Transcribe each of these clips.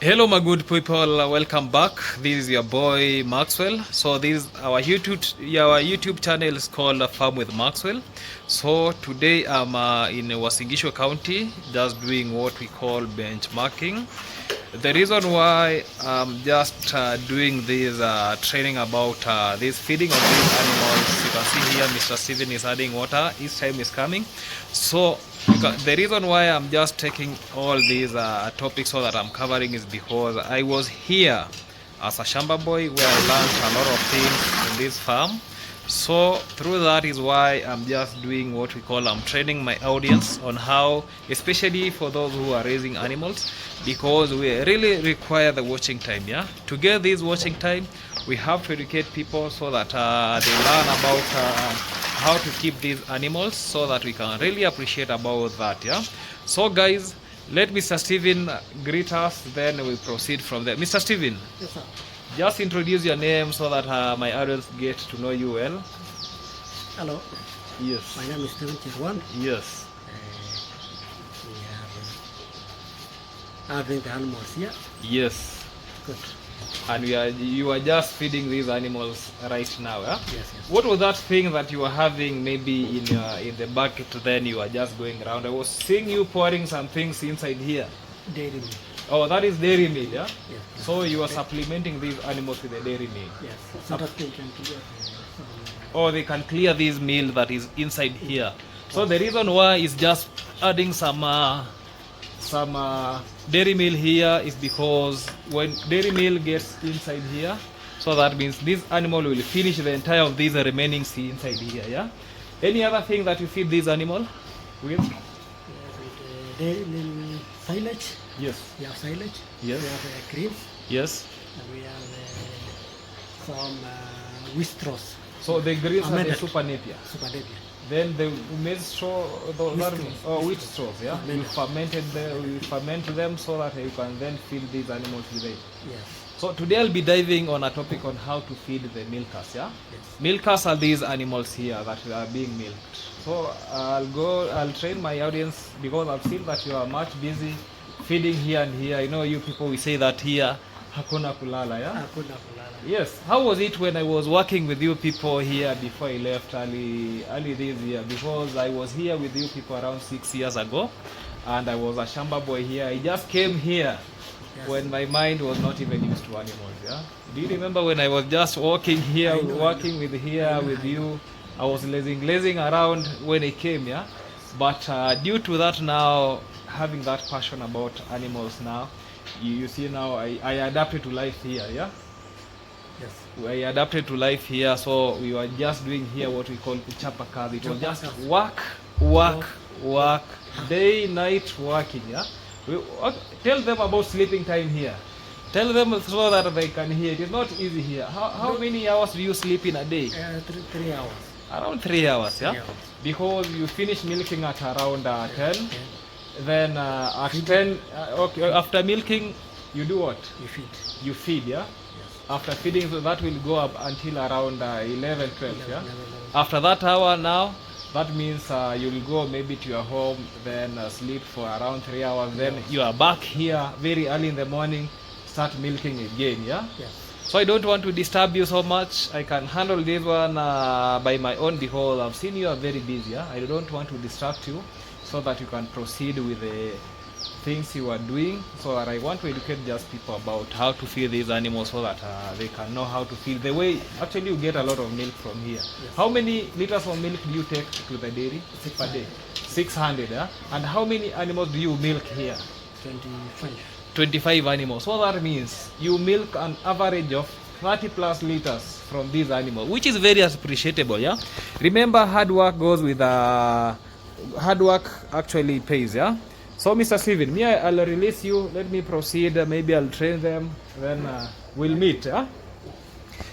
Hello my good people, welcome back. This is your boy Maxwell. So this our YouTube channel is called Farm with Maxwell. So today I'm in Wasingishu County, just doing what we call benchmarking. The reason why I'm just doing this training about this feeding of these animals, you can see here Mr. Steven is adding water, each time is coming. So the reason why I'm just taking all these topics so that I'm covering is because I was here as a shamba boy where I learned a lot of things in this farm. So through that is why I'm just doing what we call I'm training my audience on how, especially for those who are raising animals, because we really require the watching time. Yeah, to get this watching time, we have to educate people so that they learn about how to keep these animals, so that we can really appreciate about that. Yeah, so guys, let Mr. Steven greet us, then we proceed from there. Mr. Steven. Yes, sir. Just introduce your name so that my audience get to know you well. Hello. Yes. My name is Steven Chirwan. Yes. We are having the animals here. Yes. Good. And you are just feeding these animals right now, yeah? Yes, yes. What was that thing that you were having maybe in the bucket, then you are just going around? I was seeing you pouring some things inside here. Dairy milk. Oh, that is dairy meal, yeah? Yes. So you are supplementing these animals with the dairy meal. Yes. So that they can clear. Or they can clear this meal that is inside here. So the reason why is just adding some dairy meal here is because when dairy meal gets inside here, so that means this animal will finish the entire of these remaining sea inside here. Yeah. Any other thing that you feed this animal with? Yes, with dairy milk silage. Yes. We have silage. Yes. We have greens. Yes. And we have some wistros. So the greens are the Amended. super napier. Super napier. Then the maize straw, wheat straws, yeah. Fermented. You ferment them so that you can then feed these animals with it. Yes. So today I'll be diving on a topic on how to feed the milkers, yeah. Yes. Milkers are these animals here that are being milked. So I'll train my audience because I've seen that you are much busy feeding here and here. I know you people, we say that here, hakuna kulala, yeah. Hakuna kulala. Yes. How was it when I was working with you people here before I left early this year? Because I was here with you people around 6 years ago, and I was a shamba boy here. I just came here when my mind was not even used to animals. Yeah. Do you remember when I was just walking here, working with you? I was lazing around when I came. Yeah. But due to that now, having that passion about animals now, you see now I adapted to life here. Yeah. Yes. We adapted to life here, so we were just doing here what we call kuchapa kazi. It was just work, day, night working, yeah? Tell them about sleeping time here. Tell them so that they can hear. It is not easy here. How many hours do you sleep in a day? 3 hours. Around 3 hours, yeah? 3 hours. Because you finish milking at around 10. Then at 10, okay, after milking, you do what? You feed. You feed, yeah? After feeding, so that will go up until around 11, 12, yeah? 11. After that hour now, that means you will go maybe to your home, then sleep for around 3 hours, then you are back here very early in the morning, start milking again, yeah? Yes. So I don't want to disturb you so much. I can handle this one by my own because I've seen you are very busy, yeah? I don't want to distract you so that you can proceed with the things you are doing. So that I want to educate just people about how to feed these animals so that they can know how to feed. The way, actually you get a lot of milk from here. Yes. How many liters of milk do you take to the dairy per day? 600, yeah? And how many animals do you milk here? 25. 25 animals. So that means you milk an average of 30 plus liters from these animals, which is very appreciable, yeah? Remember, hard work goes with hard work actually pays, yeah? So Mr. Steven, I'll release you. Let me proceed. Maybe I'll train them. Then we'll meet. Huh?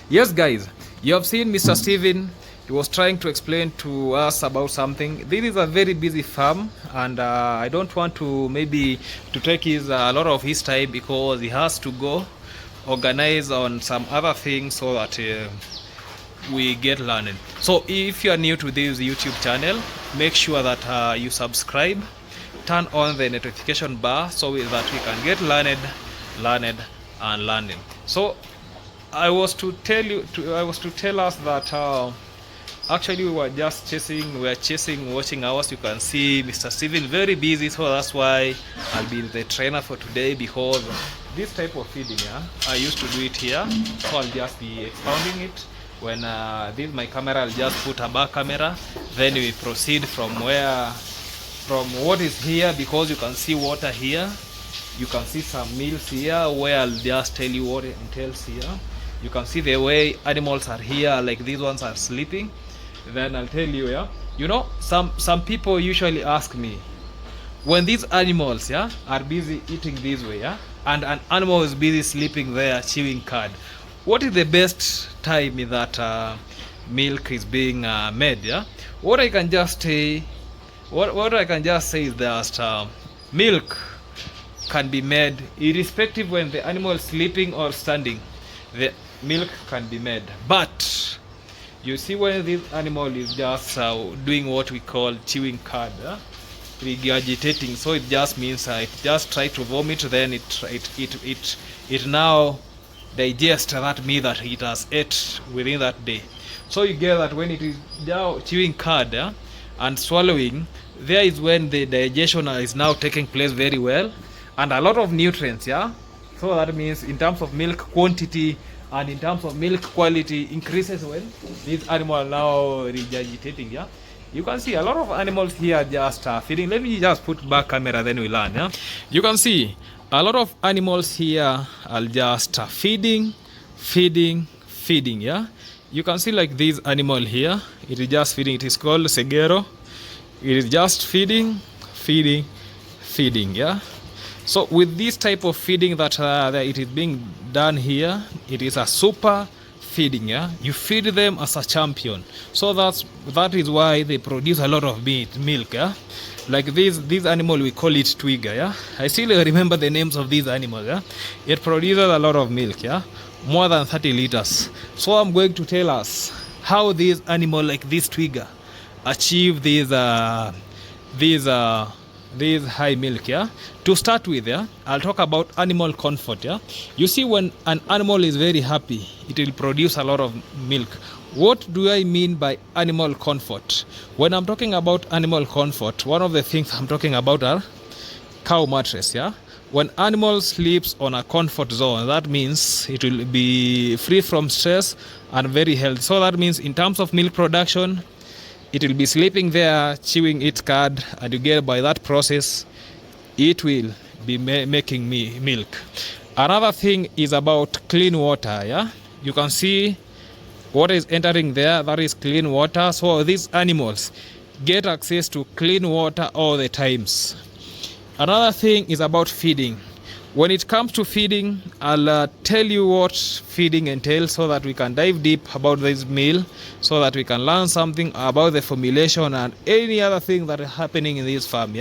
Yes, guys. You have seen Mr. Steven. He was trying to explain to us about something. This is a very busy farm, and I don't want to take a lot of his time because he has to go organize on some other things so that we get learning. So if you are new to this YouTube channel, make sure that you subscribe. turn on the notification bar so that we can get learned. So I was to tell us that actually we were chasing watching hours. You can see Mr. Steven very busy, so that's why I'll be the trainer for today, because this type of feeding, I used to do it here, so I'll just be expounding it. When this my camera, I'll just put a back camera, then we proceed from what is here, because you can see water here, you can see some meals here where I'll just tell you what it entails here. You can see the way animals are here, like these ones are sleeping. Then I'll tell you, some people usually ask me, when these animals are busy eating this way, and an animal is busy sleeping there chewing cud, what is the best time that milk is being made? What I can just say is that milk can be made irrespective when the animal is sleeping or standing. The milk can be made, but you see, when this animal is just doing what we call chewing cud, regurgitating, so it just means it just try to vomit, then it now digest that meal that it has ate within that day. So you get that when it is now chewing cud and swallowing, there is when the digestion is now taking place very well, and a lot of nutrients, so that means in terms of milk quantity and in terms of milk quality increases when these animals are now regurgitating. You can see a lot of animals here just feeding. Let me just put back camera, then we learn. You can see a lot of animals here are just feeding. You can see like this animal here, it is just feeding. It is called segero. It is just feeding. So with this type of feeding that it is being done here, it is a super feeding. You feed them as a champion. So that is why they produce a lot of milk. Like this animal, we call it twiga. I still remember the names of these animals. It produces a lot of milk. More than 30 liters. So I'm going to tell us how these animal like this twiga achieve these high milk. To start with, I'll talk about animal comfort. You see, when an animal is very happy, it will produce a lot of milk. What do I mean by animal comfort? When I'm talking about animal comfort, one of the things I'm talking about are cow mattress. When animal sleeps on a comfort zone, that means it will be free from stress and very healthy. So that means in terms of milk production, it will be sleeping there, chewing its cud, and you get by that process, it will be making milk. Another thing is about clean water. You can see what is entering there, that is clean water. So these animals get access to clean water all the times. Another thing is about feeding. When it comes to feeding, I'll tell you what feeding entails so that we can dive deep about this meal, so that we can learn something about the formulation and any other thing that is happening in this farm.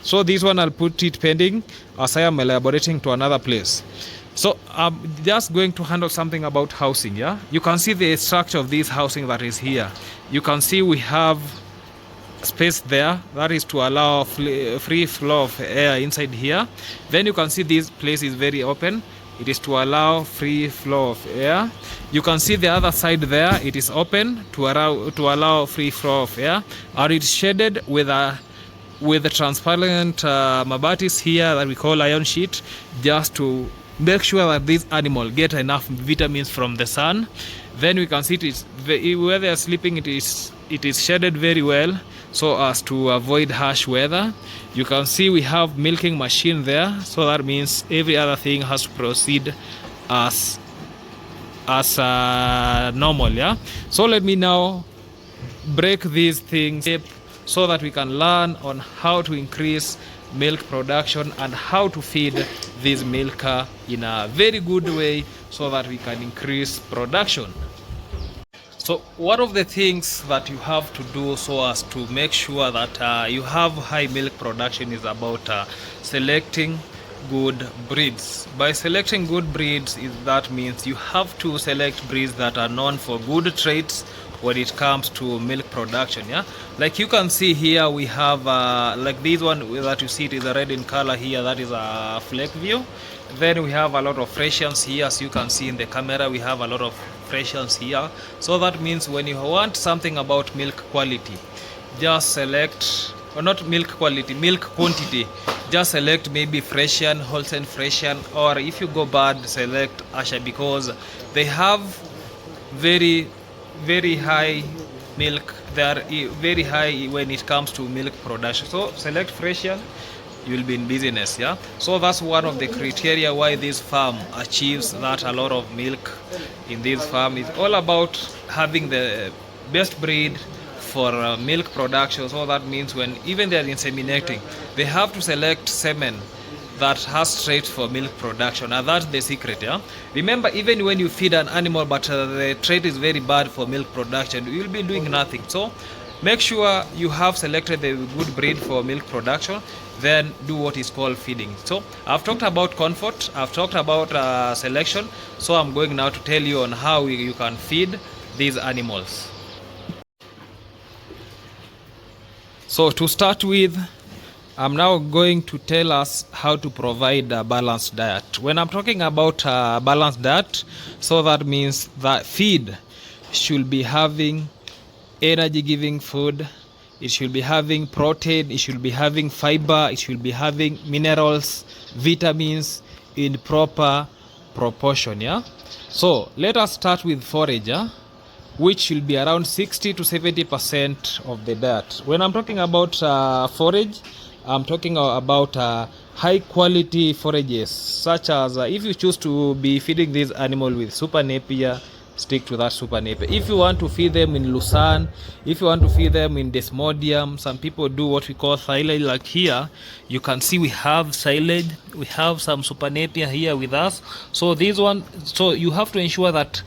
So this one I'll put it pending as I am elaborating to another place. So I'm just going to handle something about housing. You can see the structure of this housing that is here. You can see we have space there, that is to allow free flow of air inside here. Then you can see this place is very open. It is to allow free flow of air. You can see the other side there, it is open to allow free flow of air, or it's shaded with the transparent mabatis here that we call iron sheet, just to make sure that these animals get enough vitamins from the sun. Then we can see where they are sleeping, it is shaded very well so as to avoid harsh weather. You can see we have milking machine there, so that means every other thing has to proceed as normal. So let me now break these things so that we can learn on how to increase milk production and how to feed this milk in a very good way so that we can increase production. So one of the things that you have to do so as to make sure that you have high milk production is about selecting good breeds. By selecting good breeds, that means you have to select breeds that are known for good traits when it comes to milk production. Yeah, like you can see here, we have like this one that you see, it is a red in color here, that is a flake view. Then we have a lot of rations here, as you can see in the camera. We have a lot of rations here. So that means when you want something about milk quality, just select, or not milk quality, milk quantity, just select maybe Freshian, Holstein Freshian, or if you go bad, select Asha, because they have very high milk. They are very high when it comes to milk production. So select Freshian, you will be in business. Yeah, so that's one of the criteria why this farm achieves that a lot of milk in this farm. Is all about having the best breed for milk production. So that means when even they are inseminating, they have to select semen that has traits for milk production, and that's the secret. Yeah, remember, even when you feed an animal but the trait is very bad for milk production, you will be doing nothing. So make sure you have selected the good breed for milk production, then do what is called feeding. So I've talked about comfort, I've talked about selection, so I'm going now to tell you on how you can feed these animals. So to start with, I'm now going to tell us how to provide a balanced diet. When I'm talking about a balanced diet, so that means that feed should be having energy giving food, it should be having protein, it should be having fiber, it should be having minerals, vitamins in proper proportion. Yeah, so let us start with forage, which should be around 60 to 70% of the diet. When I'm talking about forage, I'm talking about high quality forages, such as if you choose to be feeding this animal with super napier, stick to that super napier. If you want to feed them in Lucerne, if you want to feed them in Desmodium, some people do what we call silage. Like here, you can see we have silage, we have some super napier here with us. So this one, so you have to ensure that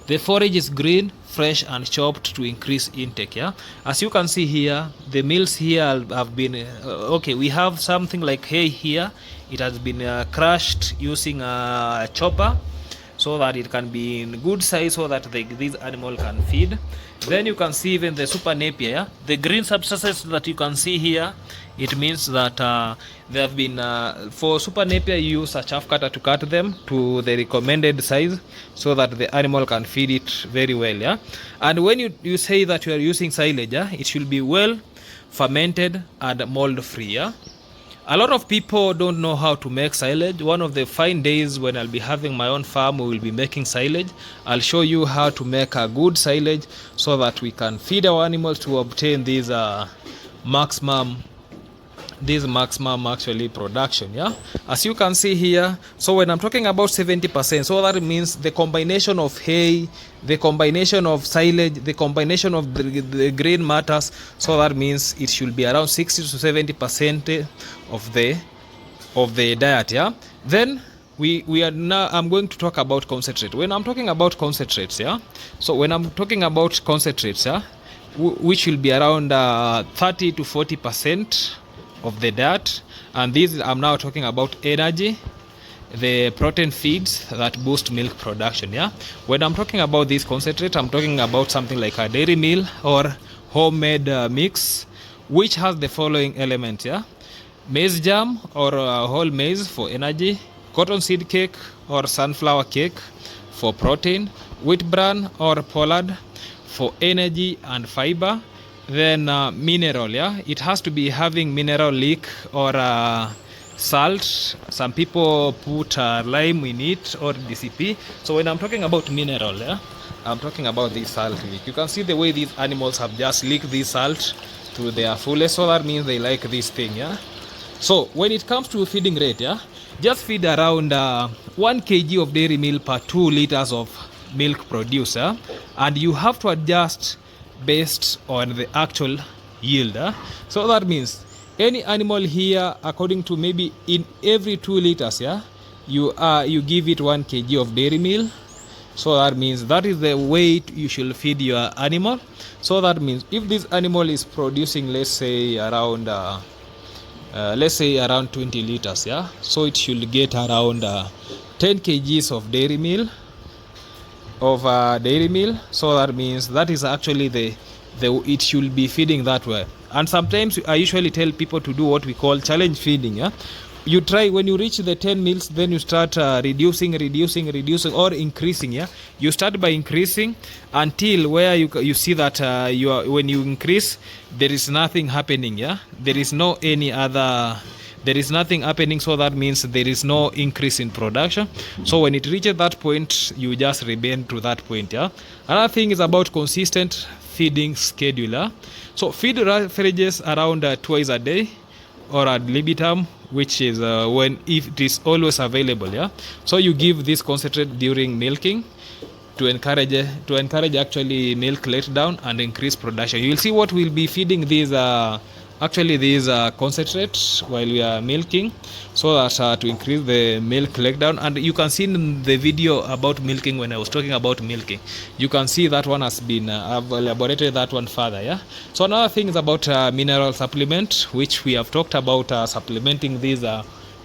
the forage is green, fresh and chopped to increase intake. Yeah, as you can see here, the meals here have been okay. We have something like hay here. It has been crushed using a chopper, so that it can be in good size, so that this animal can feed. Then you can see even the super napier, yeah? The green substances that you can see here, it means that they have been for super napier, you use a chaff cutter to cut them to the recommended size, so that the animal can feed it very well. Yeah, and when you say that you are using silage, yeah, it should be well fermented and mold free. Yeah, a lot of people don't know how to make silage. One of the fine days when I'll be having my own farm, we will be making silage. I'll show you how to make a good silage, so that we can feed our animals to obtain these maximum actually production. Yeah, as you can see here, so when I'm talking about 70%, so that means the combination of hay, the combination of silage, the combination of the grain matters. So that means it should be around 60 to 70% of the diet. Yeah, then we are now, I'm going to talk about concentrate. When I'm talking about concentrates, yeah, so when I'm talking about concentrates, yeah, which will be around 30 to 40% of the diet, and this I'm now talking about energy, the protein feeds that boost milk production. Yeah, when I'm talking about this concentrate, I'm talking about something like a dairy meal or homemade mix, which has the following elements. Yeah, maize germ or whole maize for energy, cotton seed cake or sunflower cake for protein, wheat bran or pollard for energy and fiber. Then mineral, yeah, it has to be having mineral leak or salt. Some people put lime in it or DCP. So when I'm talking about mineral, yeah, I'm talking about this salt leak. You can see the way these animals have just leaked this salt to their fullest, so that means they like this thing. Yeah, so when it comes to feeding rate, yeah, just feed around 1 kg of dairy meal per 2 liters of milk produced, and you have to adjust based on the actual yield. So that means any animal here, according to maybe in every 2 liters, yeah, you give it 1 kg of dairy meal. So that means that is the weight you should feed your animal. So that means if this animal is producing, let's say around 20 liters, yeah, so it should get around 10 kgs of dairy meal, of a dairy meal. So that means that is actually the it should be feeding that way. And sometimes I usually tell people to do what we call challenge feeding. Yeah, you try when you reach the 10 meals, then you start reducing or increasing. Yeah, you start by increasing until where you see that when you increase, there is nothing happening. Yeah, there is nothing happening, so that means there is no increase in production. So when it reaches that point, you just remain to that point. Yeah, another thing is about consistent feeding schedule. Yeah? So feed fridges around twice a day or ad libitum, which is when if it is always available. Yeah, so you give this concentrate during milking to encourage actually milk letdown and increase production. You will see what will be feeding these concentrates while we are milking, so that to increase the milk letdown. And you can see in the video about milking, when I was talking about milking, you can see that one has been I've elaborated that one further. Yeah, so another thing is about mineral supplement, which we have talked about supplementing these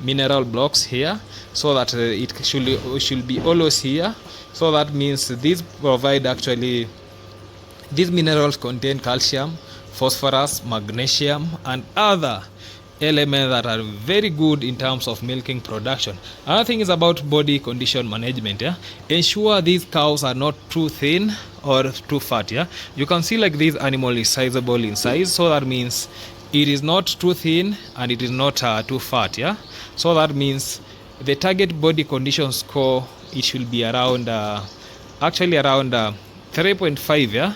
mineral blocks here, so that it should be always here. So that means these provide actually, these minerals contain calcium, phosphorus, magnesium, and other elements that are very good in terms of milking production. Another thing is about body condition management. Yeah, ensure these cows are not too thin or too fat. Yeah, you can see like this animal is sizable in size, so that means it is not too thin and it is not too fat. Yeah, so that means the target body condition score, it should be around actually around 3.5. Yeah,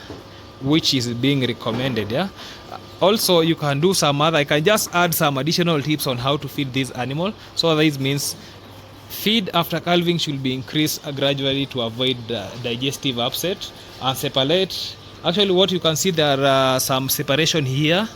which is being recommended. Yeah, also you can do some other, I can just add some additional tips on how to feed this animal. So this means feed after calving should be increased gradually to avoid digestive upset, and separate. Actually what you can see, there are some separation here.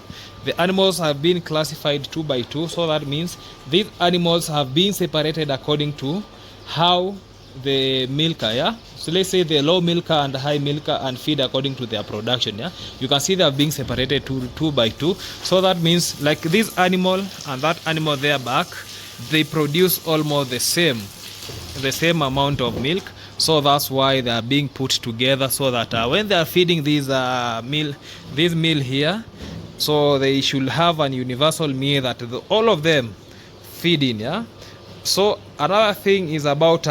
The animals have been classified 2 by 2, so that means these animals have been separated according to how the milker. Yeah, so let's say the low milker and the high milker, and feed according to their production. Yeah, you can see they are being separated 2 by 2, so that means like this animal and that animal there back, they produce almost the same amount of milk. So that's why they are being put together, so that when they are feeding this meal here, so they should have an universal meal that all of them feed in. Yeah, so another thing is about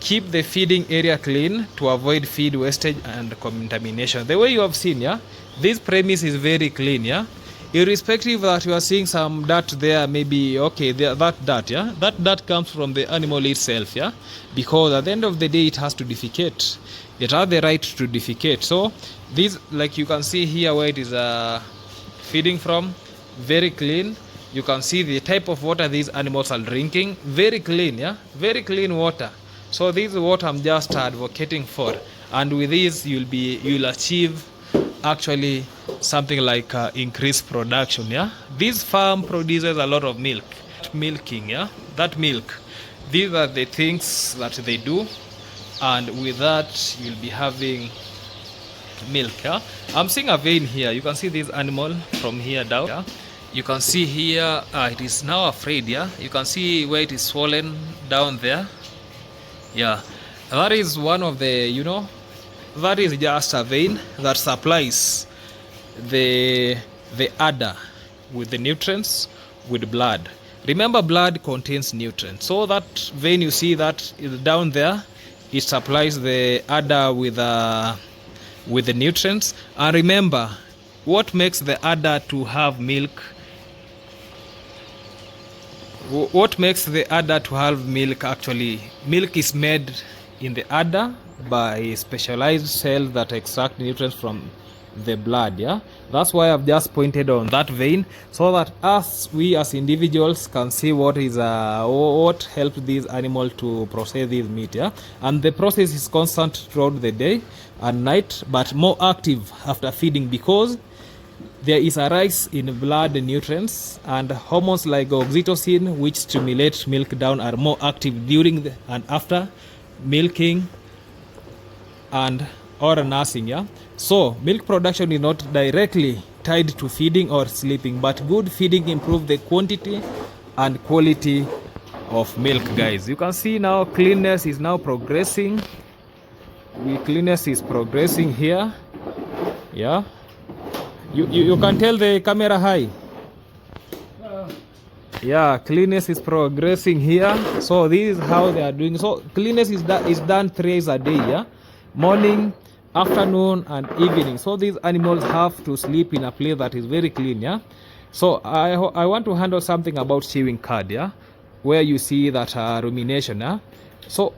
keep the feeding area clean to avoid feed wastage and contamination. The way you have seen, yeah, this premise is very clean. Yeah, irrespective that you are seeing some dirt there, maybe okay, that dirt, yeah, that dirt comes from the animal itself. Yeah, because at the end of the day it has to defecate, it has the right to defecate. So this, like you can see here where it is feeding from, very clean. You can see the type of water these animals are drinking, very clean. Yeah, very clean water. So this is what I'm just advocating for, and with this you'll achieve actually something like increased production. Yeah, this farm produces a lot of milk. Milking, yeah, that milk, these are the things that they do, and with that you'll be having milk. Yeah, I'm seeing a vein here. You can see this animal from here down. Yeah, you can see here it is now afraid. Yeah, you can see where it is swollen down there. Yeah, that is one of the, that is just a vein that supplies the udder with the nutrients, with blood. Remember, blood contains nutrients, so that vein you see that is down there, it supplies the udder with the nutrients. And remember, what makes the udder to have milk, what makes the udder to have milk, actually milk is made in the udder by specialized cells that extract nutrients from the blood. Yeah, that's why I've just pointed on that vein, so that we as individuals can see what is what helps these animals to process this meat. Yeah, and the process is constant throughout the day and night, but more active after feeding, because there is a rise in blood nutrients, and hormones like oxytocin, which stimulate milk down, are more active during and after milking and or nursing. Yeah, so milk production is not directly tied to feeding or sleeping, but good feeding improves the quantity and quality of milk. Guys, you can see now cleanness is now progressing the cleanliness is progressing here. Yeah, you can tell the camera high. Yeah, cleanliness is progressing here. So this is how they are doing. So cleanliness is done 3 days a day. Yeah, morning, afternoon, and evening. So these animals have to sleep in a place that is very clean. Yeah. So I want to handle something about chewing cud. Yeah, where you see that rumination. Yeah. So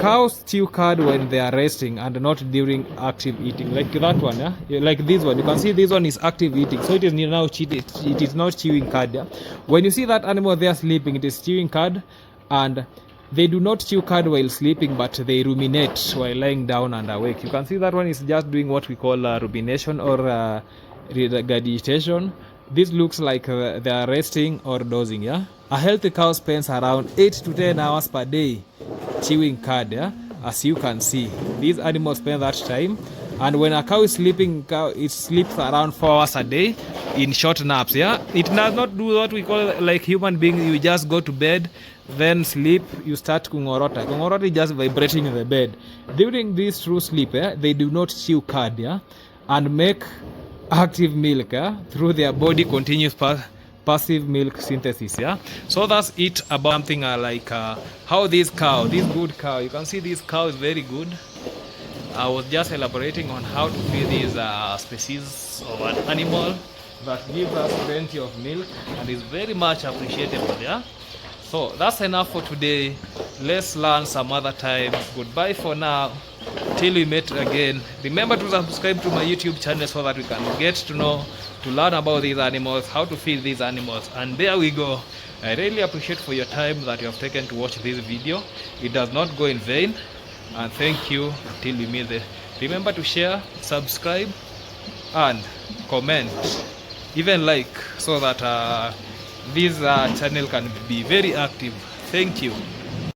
cows chew cud when they are resting and not during active eating, like that one. Yeah, like this one, you can see this one is active eating, so it is now it is not chewing cud. Yeah, when you see that animal they are sleeping, it is chewing cud, and they do not chew cud while sleeping, but they ruminate while lying down and awake. You can see that one is just doing what we call rumination or regurgitation. This looks like they are resting or dozing. Yeah, a healthy cow spends around 8 to 10 hours per day chewing cud. Yeah, as you can see, these animals spend that time. And when a cow is sleeping, it sleeps around 4 hours a day in short naps. Yeah, it does not do what we call like human beings. You just go to bed, then sleep, you start kungorota. Kungorota is just vibrating in the bed. During this true sleep, they do not chew cud, yeah, and make active milk through their body continuous passive milk synthesis. Yeah, so that's it about something like how this good cow, you can see this cow is very good. I was just elaborating on how to feed these species of an animal that gives us plenty of milk and is very much appreciable. Yeah, so that's enough for today. Let's learn some other time. Goodbye for now, till we meet again. Remember to subscribe to my YouTube channel so that we can get to learn about these animals, how to feed these animals. And there we go. I really appreciate for your time that you have taken to watch this video. It does not go in vain. And thank you till we meet there. Remember to share, subscribe, and comment, even like, so that this channel can be very active. Thank you.